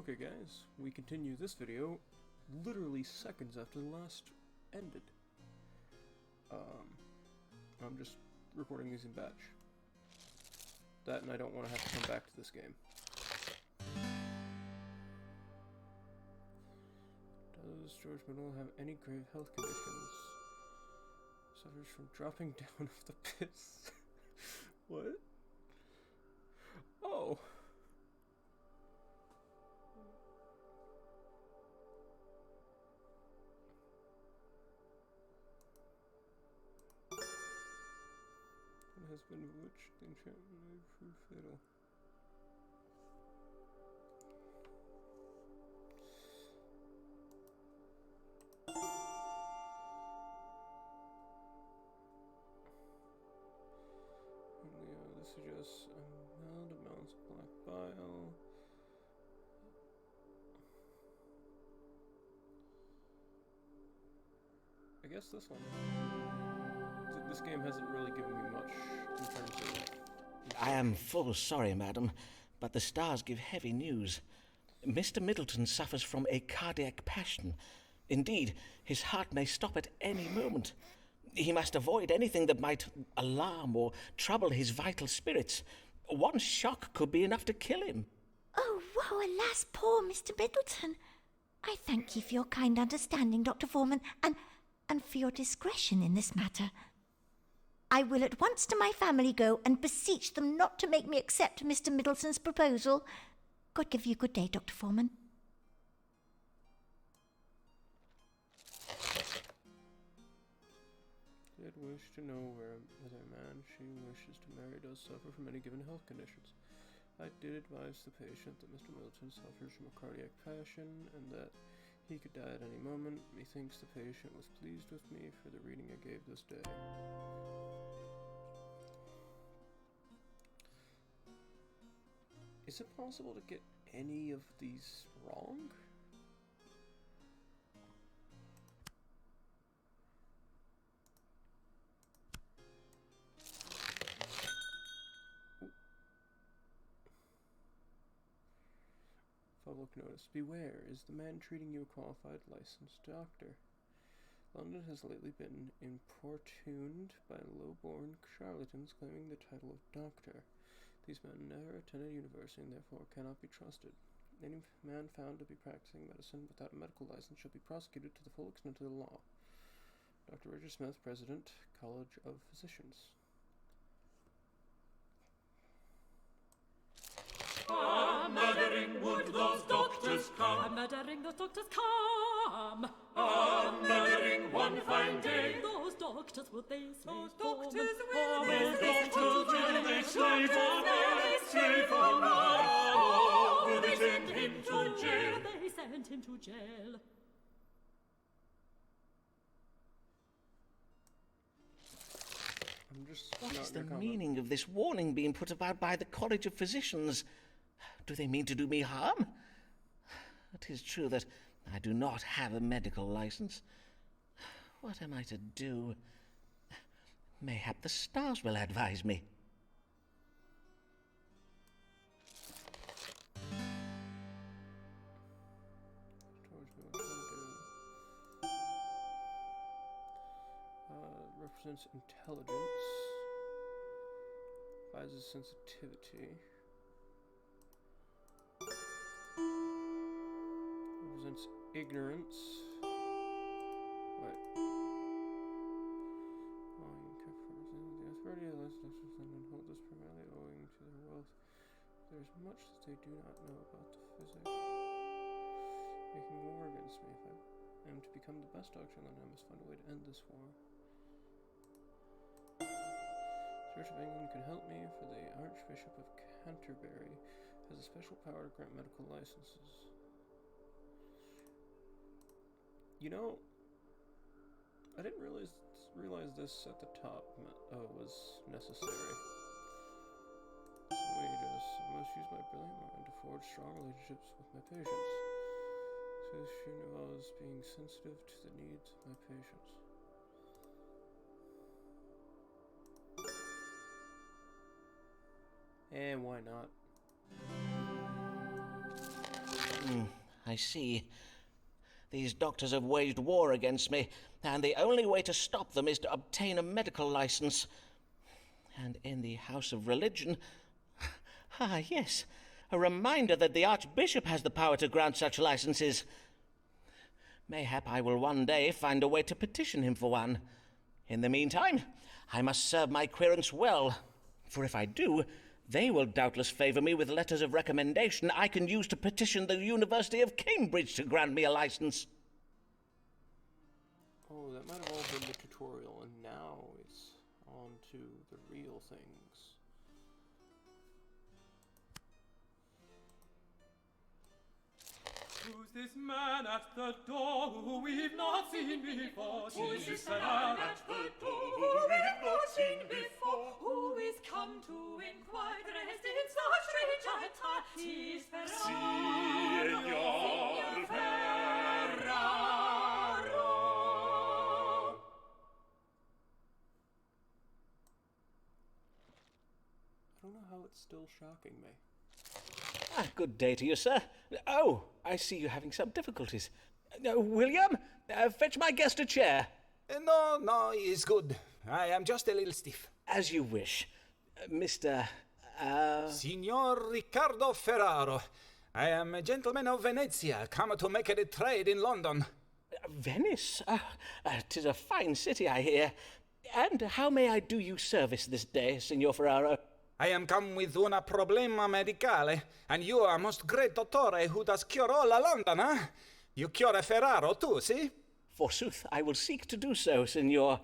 Okay guys, we continue this video literally seconds after the last ended. I'm just recording these in batch. That and I don't want to have to come back to this game. Does George Middle have any grave health conditions? Suffers from dropping down of the pits. What? Oh! It has been bewitched, the enchantment may prove fatal. This suggests a mild amounts of black bile. I guess this one. This game hasn't really given me much in terms of... I am full sorry, madam, but the stars give heavy news. Mr. Middleton suffers from a cardiac passion. Indeed, his heart may stop at any moment. He must avoid anything that might alarm or trouble his vital spirits. One shock could be enough to kill him. Oh, woe, alas, poor Mr. Middleton. I thank you for your kind understanding, Dr. Foreman, and for your discretion in this matter. I will at once to my family go and beseech them not to make me accept Mr. Middleton's proposal. God give you good day, Dr. Foreman. Did wish to know whether a man she wishes to marry does suffer from any given health conditions. I did advise the patient that Mr. Middleton suffers from a cardiac passion and that he could die at any moment. Methinks the patient was pleased with me for the reading I gave this day. Is it possible to get any of these wrong? Public notice. Beware, is the man treating you a qualified licensed doctor? London has lately been importuned by low-born charlatans claiming the title of doctor. These men never attended university and therefore cannot be trusted. Any man found to be practicing medicine without a medical license shall be prosecuted to the full extent of the law. Dr. Richard Smith, President, College of Physicians. Murdering would those doctors come. Murdering those doctors come. Murdering one fine day. Those doctors will they Those slave doctors on? will they slave on us, slave on us. Oh, will they send him to jail? They send him to jail. I'm just What not is the gonna comment. meaning of this warning being put about by the College of Physicians? Do they mean to do me harm? It is true that I do not have a medical license. What am I to do? Mayhap the stars will advise me. Represents intelligence. Advises sensitivity. Represents ignorance. What? The authority of the and hold this primarily owing to their wealth. There is much that they do not know about the physics. Making war against me. If I am to become the best doctor, then I must find a way to end this war. Church of England can help me, for the Archbishop of Canterbury has a special power to grant medical licenses. You know, I didn't realize this at the top was necessary. Wages. I must use my brilliant mind to forge strong relationships with my patients. Solution involves being sensitive to the needs of my patients. And why not? I see. These doctors have waged war against me, and the only way to stop them is to obtain a medical license. And in the House of Religion... Ah, yes, a reminder that the Archbishop has the power to grant such licenses. Mayhap I will one day find a way to petition him for one. In the meantime, I must serve my querents well, for if I do, they will doubtless favour me with letters of recommendation I can use to petition the University of Cambridge to grant me a license. Oh, that might have all been the tutorial, and now it's on to the real things. Who's this man at the door who we've not seen before? Who's this man at the door who we've not seen before? Who is come to inquire dressed in such strange attire? Tis Signor Ferraro. I don't know how it's still shocking me. Good day to you, sir. Oh, I see you're having some difficulties. William, fetch my guest a chair. No, it's good. I am just a little stiff. As you wish. Mr. Signor Riccardo Ferraro. I am a gentleman of Venezia, come to make a trade in London. Venice? 'Tis a fine city, I hear. And how may I do you service this day, Signor Ferraro? I am come with una problema medicale, and you are most great dottore who does cure all London, huh? You cure Ferraro too, see? Forsooth, I will seek to do so, Signor.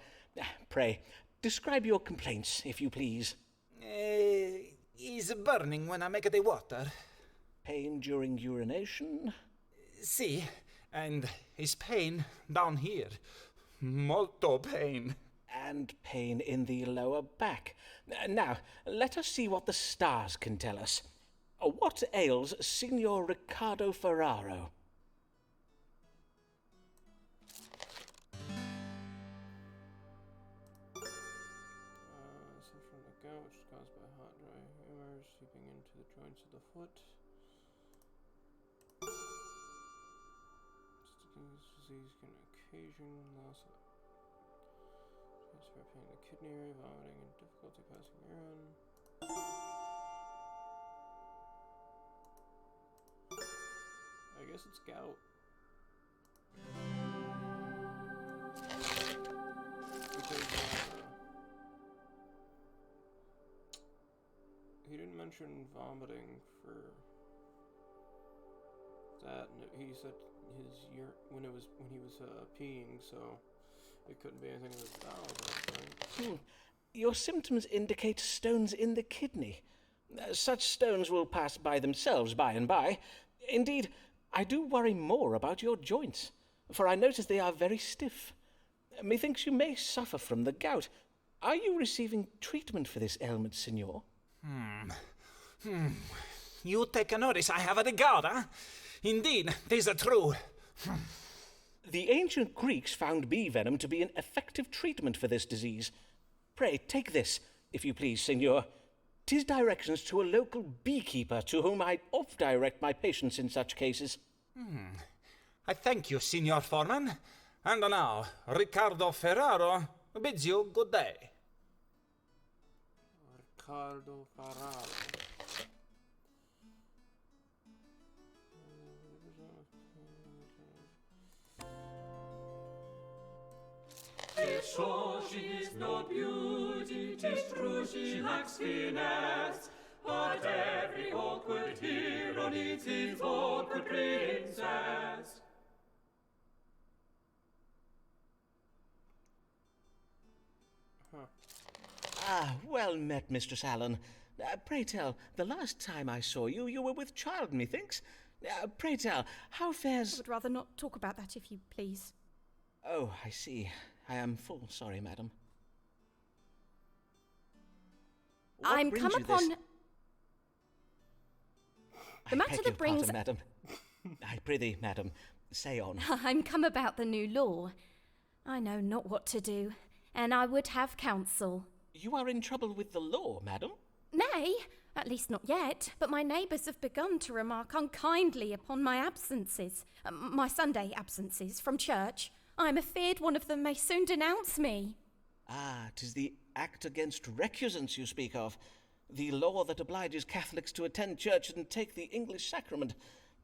Pray, describe your complaints, if you please. Is burning when I make the water. Pain during urination? See, and is pain down here. Molto pain. And pain in the lower back. Now, let us see what the stars can tell us. What ails Signor Riccardo Ferraro? Suffering from the gout, which is caused by hot, dry humors seeping into the joints of the foot. This disease can occasion loss of transfer pain in the kidney area, vomiting, and difficulty passing urine. I guess it's gout. Because he didn't mention vomiting for that. He said his when he was peeing, so it couldn't be anything with bowel. Right? Your symptoms indicate stones in the kidney. Such stones will pass by themselves by and by. Indeed, I do worry more about your joints, for I notice they are very stiff. Methinks you may suffer from the gout. Are you receiving treatment for this ailment, Signor? You take notice I have the gout, huh? Indeed, 'tis true. The ancient Greeks found bee venom to be an effective treatment for this disease. Pray, take this, if you please, Signor. 'Tis directions to a local beekeeper to whom I oft direct my patients in such cases. I thank you, Signor Foreman. And now, Riccardo Ferraro bids you good day. Riccardo Ferraro. Tis sure she's no beauty, 'tis true she lacks finesse, but every awkward hero needs his awkward princess. Well met, Mistress Allen. Pray tell, the last time I saw you, you were with child, methinks. Pray tell, how I fares... would rather not talk about that, if you please. Oh, I see. I am full sorry, madam. What I'm brings come you upon... this- The matter I beg that your brings... pardon, madam. I prithee, madam, say on. I'm come about the new law. I know not what to do, and I would have counsel. You are in trouble with the law, madam? Nay, At least not yet, but my neighbours have begun to remark unkindly upon my absences, my Sunday absences from church. I am afeard one of them may soon denounce me. Ah, 'tis the Act Against Recusants you speak of, the law that obliges Catholics to attend church and take the English sacrament.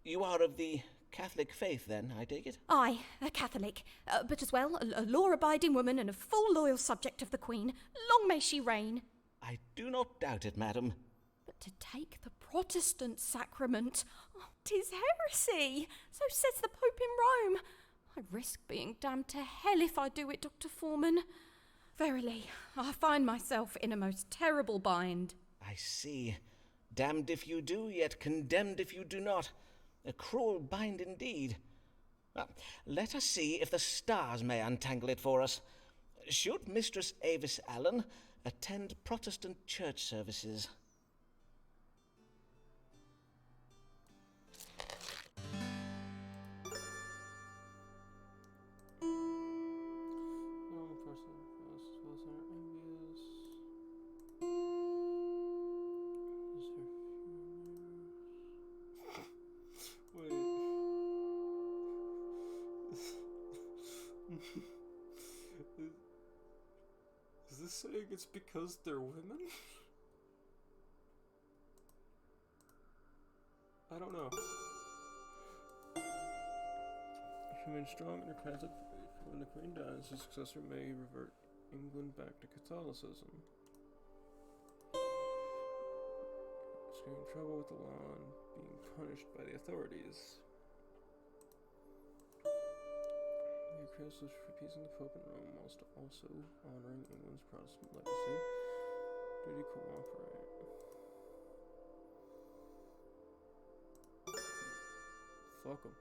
You are of the Catholic faith, then, I take it? I, a Catholic, but as well a law-abiding woman and a full loyal subject of the Queen. Long may she reign. I do not doubt it, madam. But to take the Protestant sacrament, 'tis heresy, so says the Pope in Rome. I risk being damned to hell if I do it, Dr. Foreman. Verily, I find myself in a most terrible bind. I see. Damned if you do, yet condemned if you do not. A cruel bind indeed. Well, let us see if the stars may untangle it for us. Should Mistress Avis Allen attend Protestant church services? Is this saying it's because they're women? I don't know. She remains strong in her Catholic faith. When the Queen dies, his successor may revert England back to Catholicism. She's getting in trouble with the law and being punished by the authorities. The Christ was appeasing the Pope in Rome whilst also honoring England's Protestant legacy. Duty cooperate. Fuck 'em.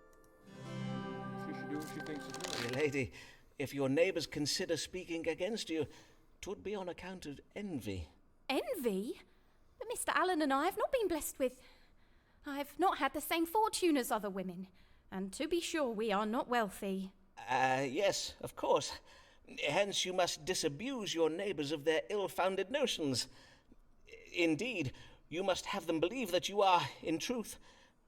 She should do what she thinks is right. Dear lady, if your neighbours consider speaking against you, 'twould be on account of envy. Envy? But Mr. Allen and I have not been blessed with... I've not had the same fortune as other women. And to be sure, we are not wealthy. Yes, of course. Hence you must disabuse your neighbours of their ill-founded notions. Indeed, you must have them believe that you are, in truth,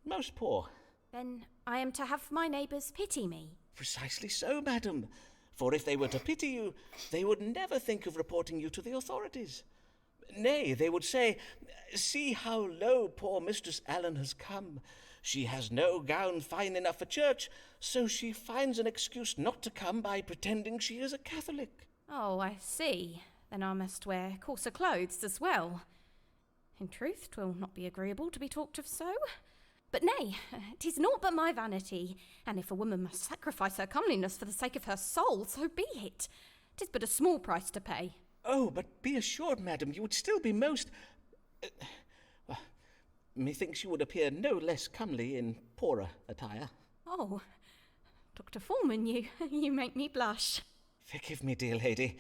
most poor. Then I am to have my neighbours pity me. Precisely so, madam. For if they were to pity you, they would never think of reporting you to the authorities. Nay, they would say, "See how low poor Mistress Allen has come. She has no gown fine enough for church, so she finds an excuse not to come by pretending she is a Catholic." Oh, I see. Then I must wear coarser clothes as well. In truth, 'twill not be agreeable to be talked of so. But nay, 'tis naught but my vanity, and if a woman must sacrifice her comeliness for the sake of her soul, so be it. 'Tis but a small price to pay. Oh, but be assured, madam, you would still be most... methinks you would appear no less comely in poorer attire. Oh, Dr. Foreman, you make me blush. Forgive me, dear lady.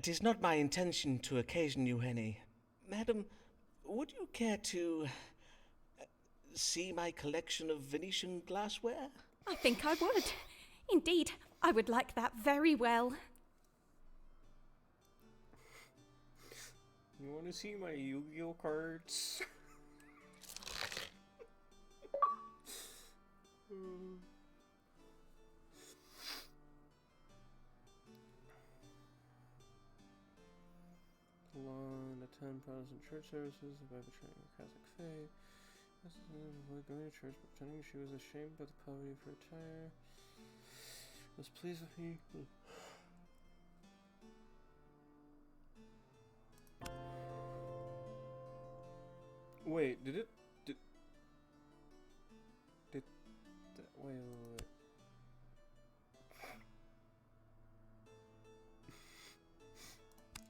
'Tis not my intention to occasion you any... Madam, would you care to... see my collection of Venetian glassware? I think I would. Indeed, I would like that very well. You want to see my Yu-Gi-Oh cards? Law and attend Protestant church services by betraying her Catholic faith. This is avoid going to church, but pretending she was ashamed by the poverty of her attire. Was pleased with me. Wait, did wait.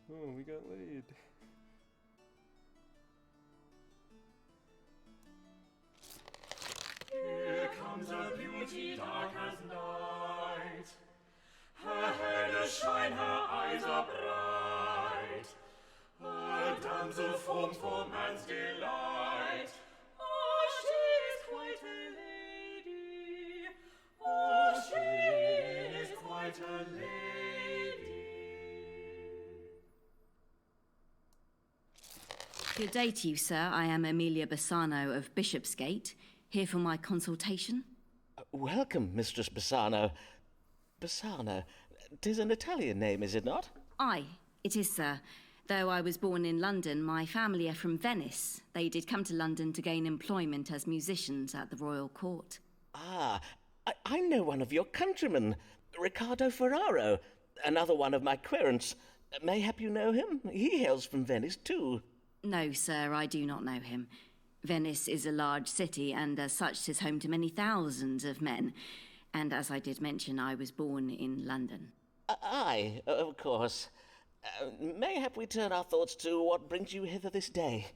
Oh, we got laid. Here comes a beauty dark as night. Her hair does shine, her eyes are bright. A damsel formed for man's delight. Oh, she is quite a lady. Oh, she is quite a lady. Good day to you, sir. I am Amelia Bassano of Bishopsgate, here for my consultation. Welcome, Mistress Bassano. Bassano, 'tis an Italian name, is it not? Aye, it is, sir. Though I was born in London, my family are from Venice. They did come to London to gain employment as musicians at the royal court. Ah, I know one of your countrymen, Riccardo Ferraro, another one of my querents. Mayhap you know him? He hails from Venice, too. No, sir, I do not know him. Venice is a large city, and as such 'tis home to many thousands of men. And as I did mention, I was born in London. Aye, of course. Mayhap we turn our thoughts to what brings you hither this day.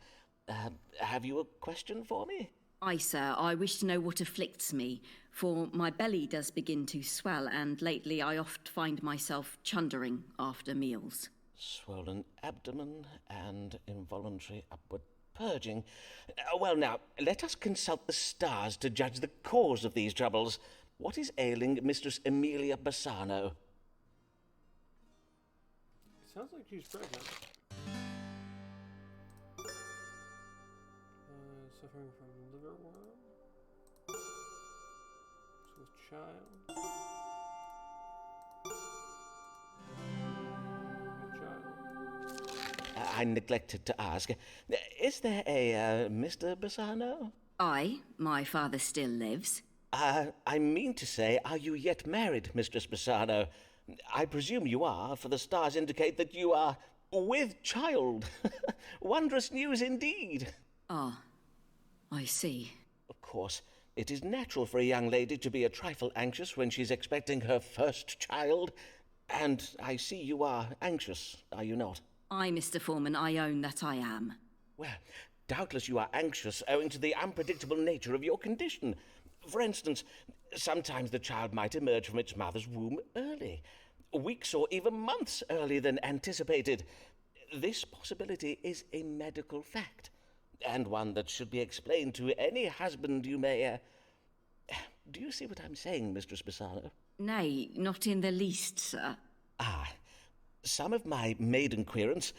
Have you a question for me? Aye, sir, I wish to know what afflicts me, for my belly does begin to swell, and lately I oft find myself chundering after meals. Swollen abdomen and involuntary upward purging. Well, now, let us consult the stars to judge the cause of these troubles. What is ailing Mistress Amelia Bassano? Sounds like she's pregnant. Suffering from liverworm. So child. I neglected to ask. Is there a Mr. Bassano? Aye, my father still lives. I mean to say, are you yet married, Mistress Bassano? I presume you are, for the stars indicate that you are with child. Wondrous news indeed. Ah, I see. Of course, it is natural for a young lady to be a trifle anxious when she's expecting her first child. And I see you are anxious, are you not? Aye, Mr. Foreman, I own that I am. Well, doubtless you are anxious owing to the unpredictable nature of your condition. For instance, sometimes the child might emerge from its mother's womb early, weeks or even months earlier than anticipated. This possibility is a medical fact, and one that should be explained to any husband you may... Do you see what I'm saying, Mistress Bassano? Nay, not in the least, sir. Ah, some of my maiden querents,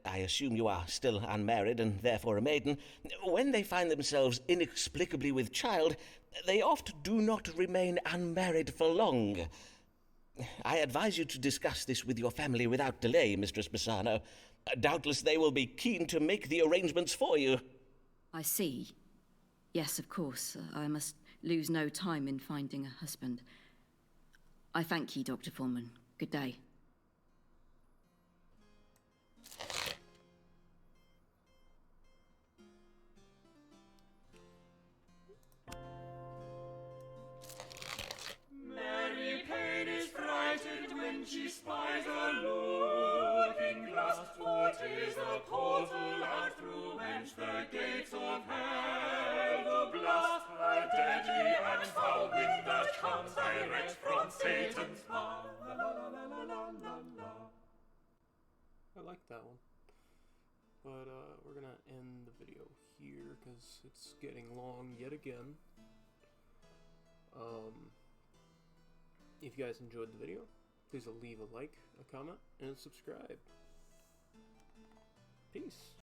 I assume you are still unmarried and therefore a maiden, when they find themselves inexplicably with child, they oft do not remain unmarried for long. I advise you to discuss this with your family without delay, Mistress Bassano. Doubtless they will be keen to make the arrangements for you. I see. Yes, of course. I must lose no time in finding a husband. I thank ye, Dr. Foreman. Good day. Mary Payne is frightened when she spies a looking glass, for 'tis a portal out through whence the gates of hell do blast. A deadly and foul wind that comes direct from Satan's power. I like that one. But we're gonna end the video here because it's getting long yet again. If you guys enjoyed the video, please leave a like, a comment, and subscribe. Peace.